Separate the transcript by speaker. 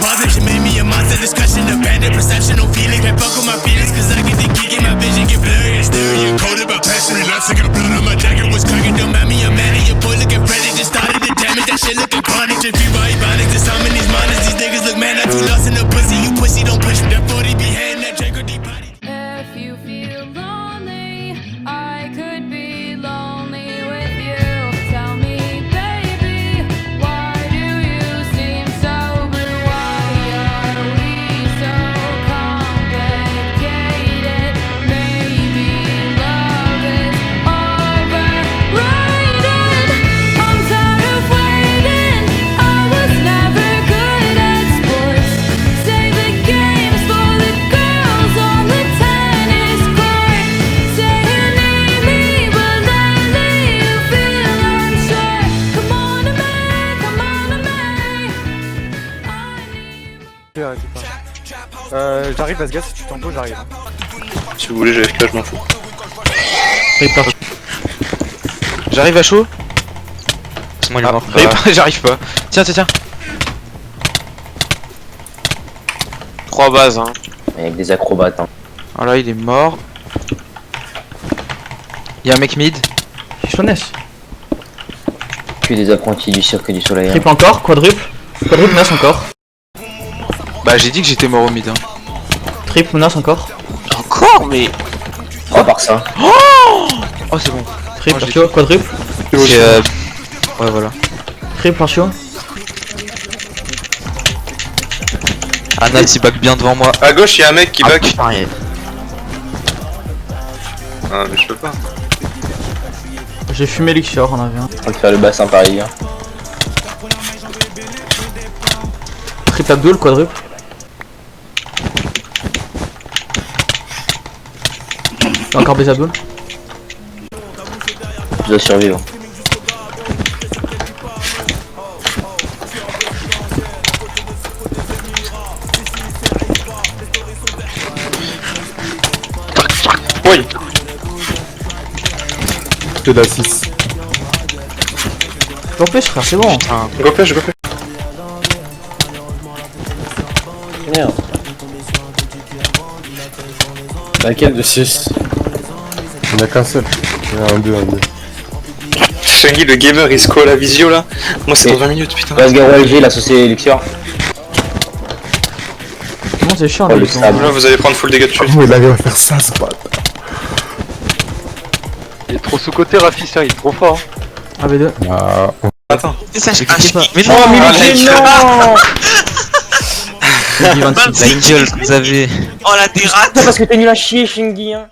Speaker 1: bother. She made me a monster, discussion, abandoned perception, no feeling. Can't fuck with my feelings, cause I get the geek and my vision get blurry. And stereo coded by passion, and love sick of the blood on my jacket was cracking. Don't mind me, I'm mad at your boy looking ready. Just started to damage, that shit looking chronic. Just be right bonic, to summon these minors. These niggas look mad, not too lost in the pussy. You pussy, don't push me, that 40 be heading that Draco deep body.
Speaker 2: If you feel lonely, I could be lonely with you. Tell me, baby, why do you seem so blue? Why are we so complicated? Maybe love is overrated. I'm tired of waiting. I was never good at sports. Save the games for the girls on the tennis court. Say you need me, but lately you feel unsure. Come on to me, come on to me. I need
Speaker 3: J'arrive Asga, si tu t'en j'arrive.
Speaker 4: Si vous voulez, j'ai FK, je m'en fous.
Speaker 5: J'arrive à chaud. C'est moi, il est mort. J'arrive pas. Tiens, tiens, tiens.
Speaker 4: 3 bases, hein.
Speaker 6: Avec des acrobates. Hein.
Speaker 5: Voilà, il est mort. Y'a un mec mid.
Speaker 7: Chonesse.
Speaker 6: Que des apprentis du cirque du soleil. Hein.
Speaker 7: Triple encore, quadruple. Quadruple menace encore.
Speaker 5: Bah, j'ai dit que j'étais mort au mid. Hein.
Speaker 7: Triple menace encore.
Speaker 4: Encore, mais.
Speaker 6: À part ça.
Speaker 5: Oh, c'est bon.
Speaker 7: Triple
Speaker 5: je l'ai
Speaker 7: archio, quadruple.
Speaker 5: C'est ouais, voilà.
Speaker 7: Triple archio.
Speaker 5: Anat, il back bien devant moi.
Speaker 4: À gauche, il y a un mec qui back.
Speaker 5: Putain,
Speaker 4: Ah, mais je peux pas.
Speaker 7: J'ai fumé Luxor, on avait un.
Speaker 6: On va faire le bassin pareil. Hein.
Speaker 7: Triple Abdul, quadruple. Y'a encore des Abdul.
Speaker 6: Je dois survivre.
Speaker 4: Oui.
Speaker 3: Que la 6.
Speaker 7: J'empêche frère, c'est bon.
Speaker 4: Go flash, go flash.
Speaker 6: Merde. Laquelle de 6?
Speaker 3: Il n'y en a qu'un seul. Il y en a un 2, un 2.
Speaker 4: Shangy, le gamer, il score la visio là. Moi, c'est dans 20 minutes, putain.
Speaker 6: Asgar LG, l'associé Luxor.
Speaker 7: Comment c'est chiant
Speaker 6: Oh,
Speaker 7: là,
Speaker 6: le
Speaker 7: ils sont-
Speaker 6: sable.
Speaker 4: Là, vous allez prendre full dégâts de chute.
Speaker 3: Comment il arrive à faire ça, ce bâtard?
Speaker 8: Il est trop sous-côté Rafi, ça, il est trop fort.
Speaker 7: AB2.
Speaker 3: Ah,
Speaker 4: Attends.
Speaker 5: Mais non,
Speaker 6: Oh,
Speaker 4: Ah,
Speaker 6: mais
Speaker 4: mec.
Speaker 6: non.
Speaker 7: Shingy 26.
Speaker 5: la gueule que vous avez.
Speaker 6: C'est parce que t'es nul à chier, Shingy. Hein.